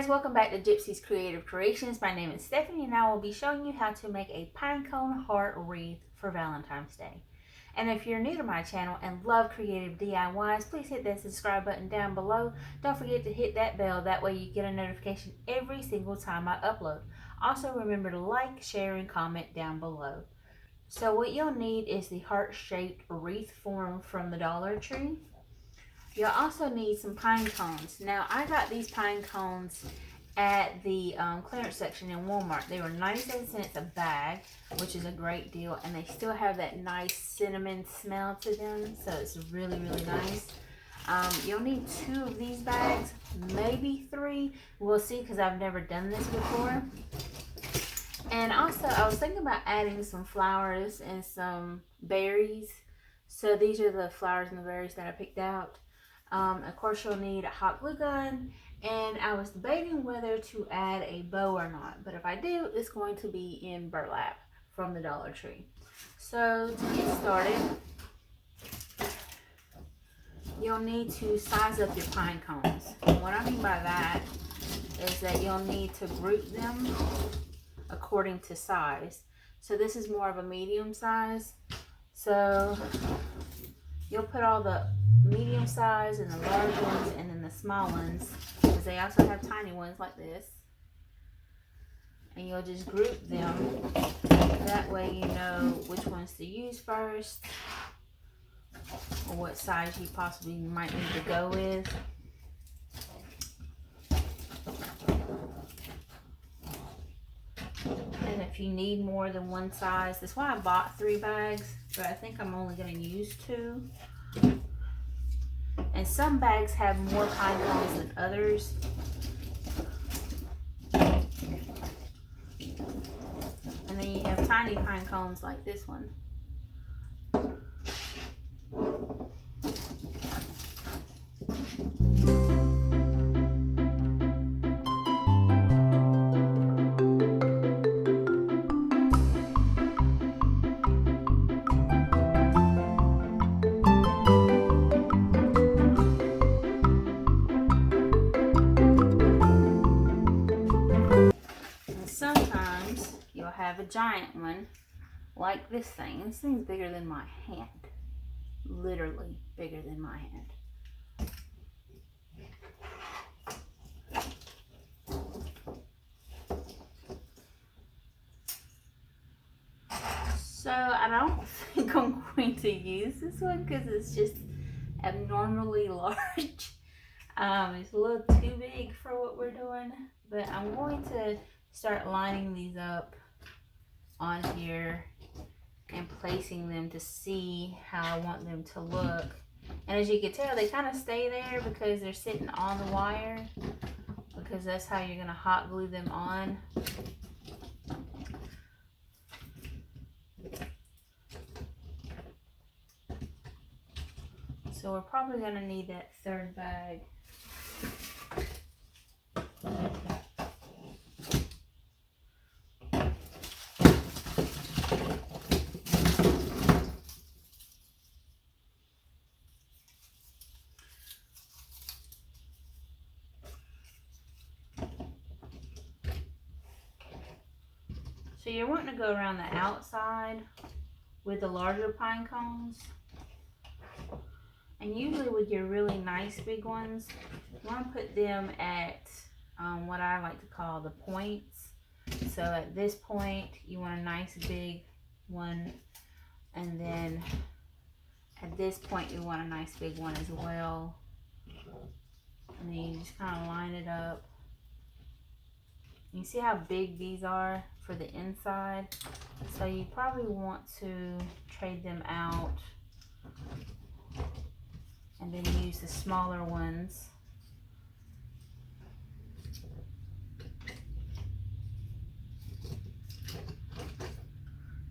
guys, welcome back to Gypsy's Creative Creations. My name is Stephanie and I will be showing you how to make a pine cone heart wreath for Valentine's Day. And if you're new to my channel and love creative DIYs, please hit that subscribe button down below. Don't forget to hit that bell, that way you get a notification every single time I upload. Also remember to like, share, and comment down below. So what you'll need is the heart-shaped wreath form from the Dollar Tree. You'll also need some pine cones. Now, I got these pine cones at the clearance section in Walmart. They were 97 cents a bag, which is a great deal. And they still have that nice cinnamon smell to them. So it's really, really nice. You'll need 2 of these bags, maybe 3. We'll see because I've never done this before. And also, I was thinking about adding some flowers and some berries. So these are the flowers and the berries that I picked out. Of course, you'll need a hot glue gun, and I was debating whether to add a bow or not, but if I do, it's going to be in burlap from the Dollar Tree. So to get started, you'll need to size up your pine cones. And what I mean by that is that you'll need to group them according to size. So this is more of a medium size. So you'll put all the medium size and the large ones and then the small ones, because they also have tiny ones like this, and you'll just group them. That way you know which ones to use first or what size you possibly might need to go with. And if you need more than one size, that's why I bought 3 bags, but I think I'm only going to use 2. And some bags have more pine cones than others. And then you have tiny pine cones like this one. Sometimes you'll have a giant one like this thing. This thing's bigger than my hand. Literally bigger than my hand. So I don't think I'm going to use this one because it's just abnormally large. It's a little too big for what we're doing, but I'm going to start lining these up on here and placing them to see how I want them to look. And as you can tell, they kind of stay there because they're sitting on the wire, because that's how you're going to hot glue them on. So we're probably going to need that 3rd bag. So you're wanting to go around the outside with the larger pine cones. And usually with your really nice big ones, you want to put them at what I like to call the points. So at this point, you want a nice big one. And then at this point, you want a nice big one as well. And then you just kind of line it up. You see how big these are for the inside? So you probably want to trade them out and then use the smaller ones.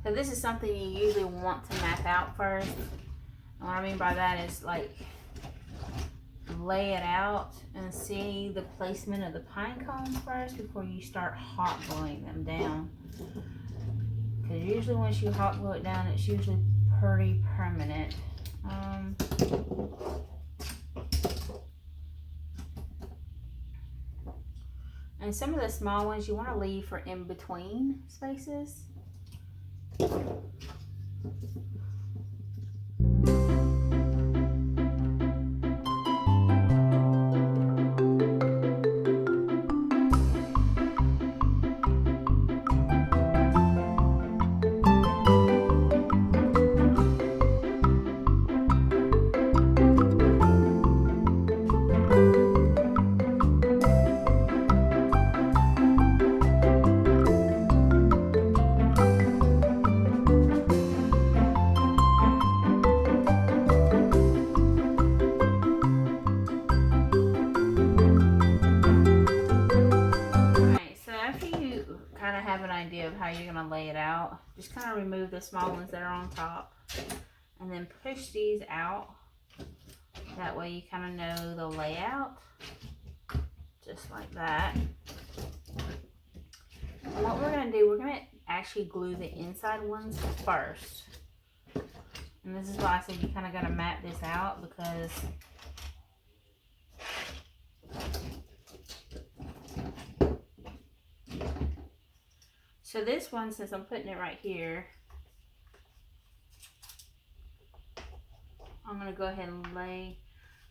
So this is something you usually want to map out first. And what I mean by that is like lay it out and see the placement of the pine cones first before you start hot gluing them down. Because usually once you hot glue it down, it's usually pretty permanent. And some of the small ones you want to leave for in between spaces. Have an idea of how you're going to lay it out, just kind of remove the small ones that are on top and then push these out. That way you kind of know the layout, just like that. And what we're going to do, we're going to actually glue the inside ones first. And this is why I said you kind of got to map this out, because so this one, since I'm putting it right here, I'm going to go ahead and lay.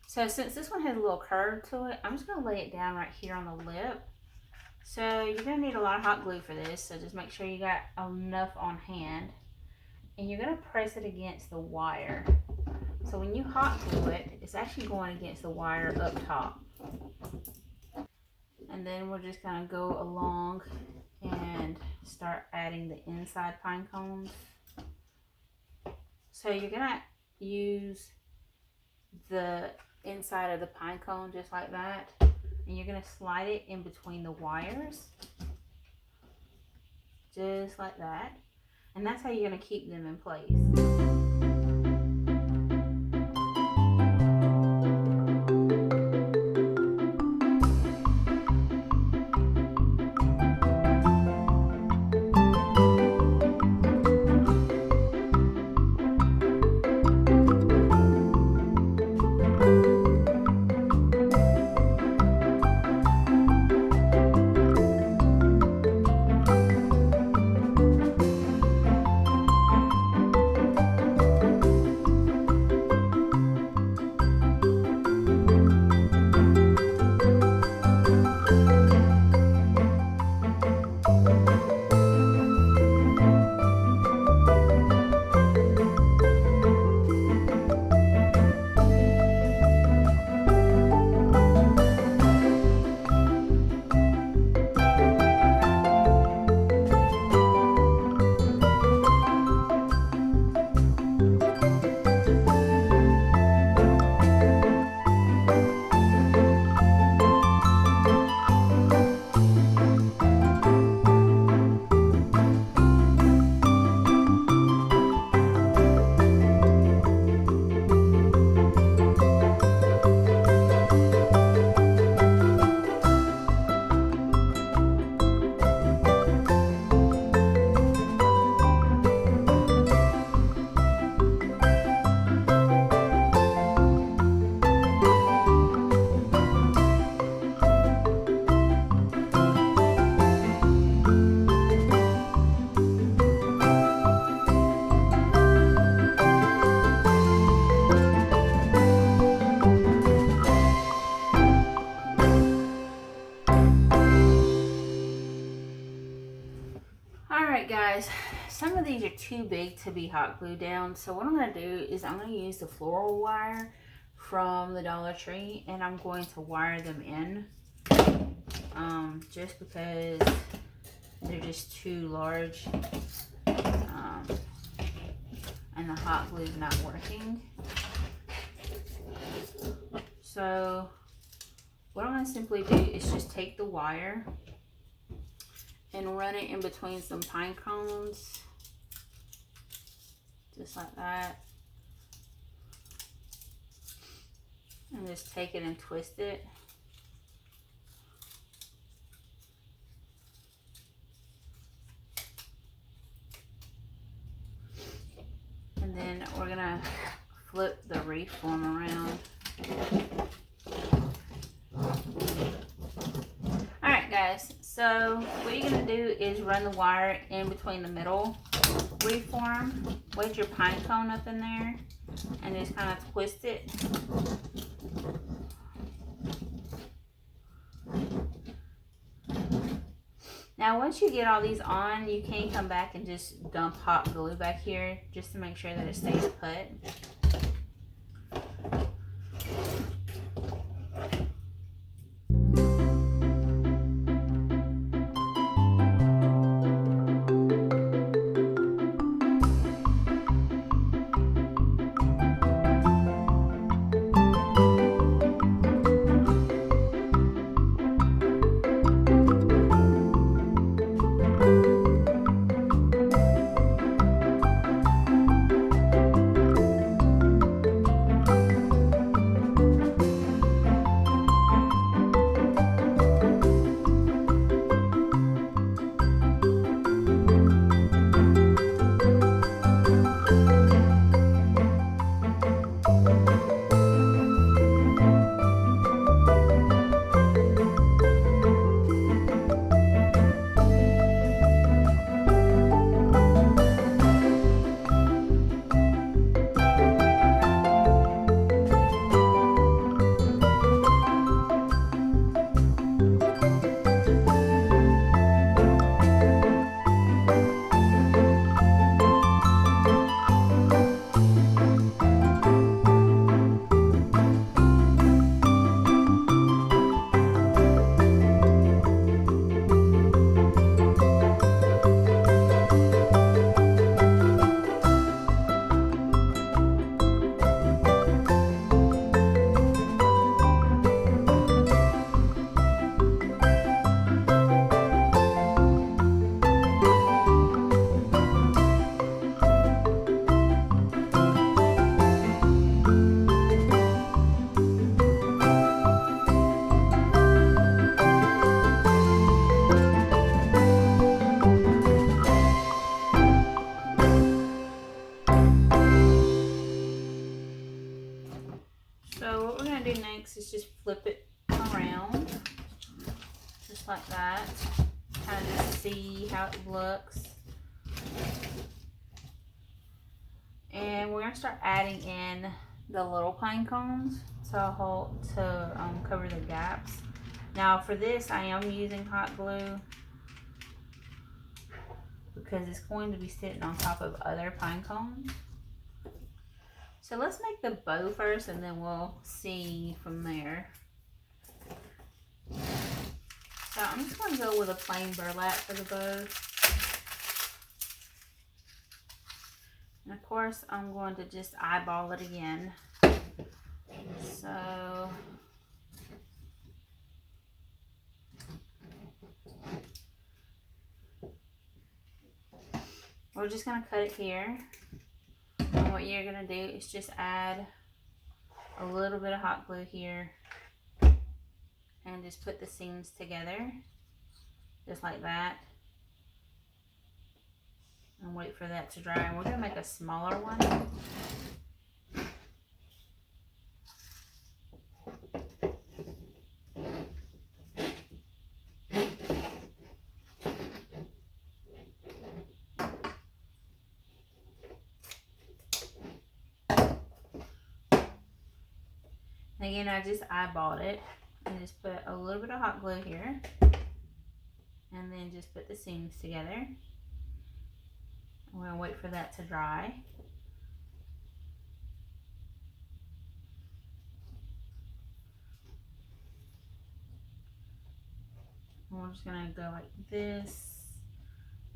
So since this one has a little curve to it, I'm just going to lay it down right here on the lip. So you're going to need a lot of hot glue for this, so just make sure you got enough on hand. And you're going to press it against the wire. So when you hot glue it, it's actually going against the wire up top. And then we're just going to go along and start adding the inside pine cones. So you're gonna use the inside of the pine cone just like that, and you're gonna slide it in between the wires, just like that, and that's how you're gonna keep them in place. Guys, some of these are too big to be hot glued down, so what I'm going to do is I'm going to use the floral wire from the Dollar Tree, and I'm going to wire them in just because they're just too large, and the hot glue is not working. So what I'm going to simply do is just take the wire and run it in between some pine cones, just like that, and just take it and twist it. And then we're gonna flip the wreath form around. Alright guys, So what you're going to do is run the wire in between the middle wreath form, wedge your pine cone up in there, and just kind of twist it. Now once you get all these on, you can come back and just dump hot glue back here just to make sure that it stays put. So what we're going to do next is just flip it around, just like that, kind of just see how it looks. And we're going to start adding in the little pine cones to cover the gaps. Now for this I am using hot glue because it's going to be sitting on top of other pine cones. So let's make the bow first and then we'll see from there. So I'm just going to go with a plain burlap for the bow. And of course I'm going to just eyeball it again. So we're just going to cut it here. And what you're going to do is just add a little bit of hot glue here and just put the seams together just like that and wait for that to dry. And we're going to make a smaller one. Again, I just eyeballed it and just put a little bit of hot glue here and then just put the seams together. I'm going to wait for that to dry. And we're just going to go like this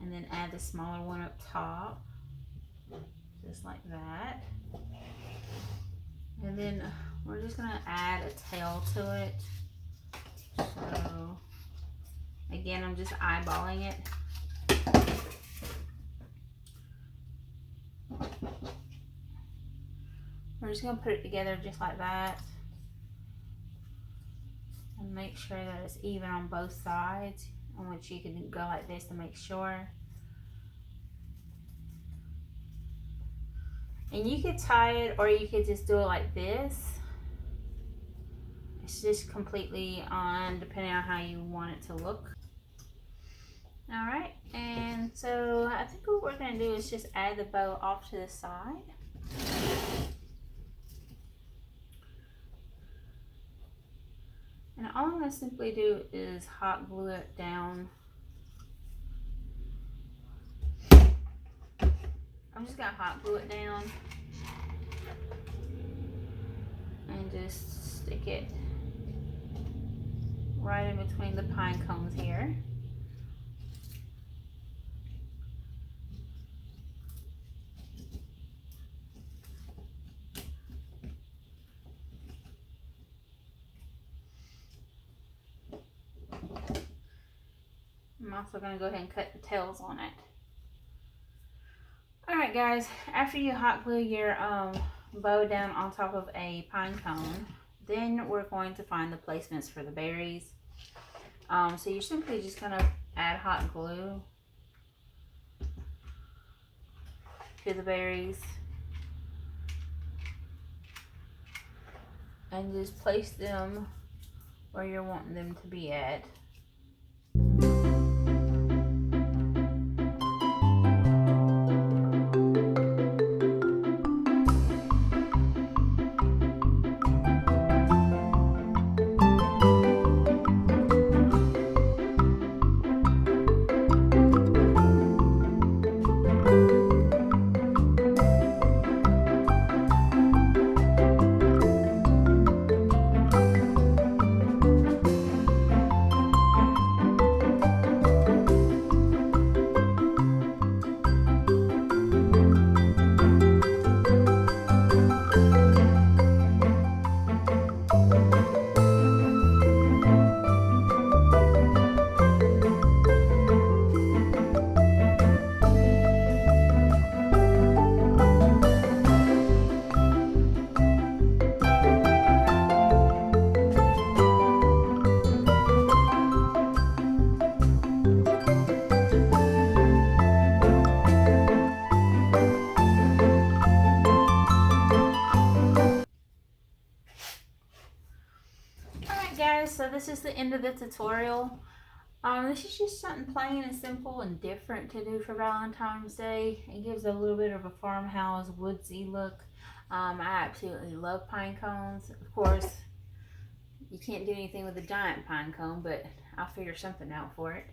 and then add the smaller one up top, just like that. And then we're just going to add a tail to it. So again, I'm just eyeballing it. We're just going to put it together just like that and make sure that it's even on both sides. I want you to go like this to make sure. And you could tie it or you could just do it like this. It's just completely on depending on how you want it to look. So I think what we're going to do is just add the bow off to the side. And all I'm going to simply do is hot glue it down. I'm just going to hot glue it down and just stick it right in between the pine cones here. I'm also going to go ahead and cut the tails on it. Alright guys, after you hot glue your bow down on top of a pine cone, then we're going to find the placements for the berries. So you're simply just going to add hot glue to the berries and just place them where you're wanting them to be at. So this is the end of the tutorial. This is just something plain and simple and different to do for Valentine's Day. It gives a little bit of a farmhouse woodsy look. I absolutely love pine cones. Of course, you can't do anything with a giant pine cone, but I'll figure something out for it.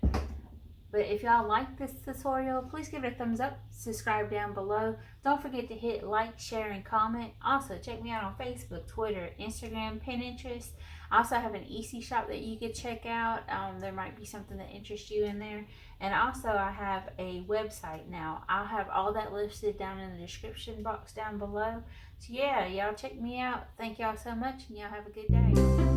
But if y'all like this tutorial, please give it a thumbs up, subscribe down below. Don't forget to hit like, share, and comment. Also, check me out on Facebook, Twitter, Instagram, Pinterest. I also have an Etsy shop that you could check out. There might be something that interests you in there. And also, I have a website now. I'll have all that listed down in the description box down below. So yeah, y'all check me out. Thank y'all so much, and y'all have a good day.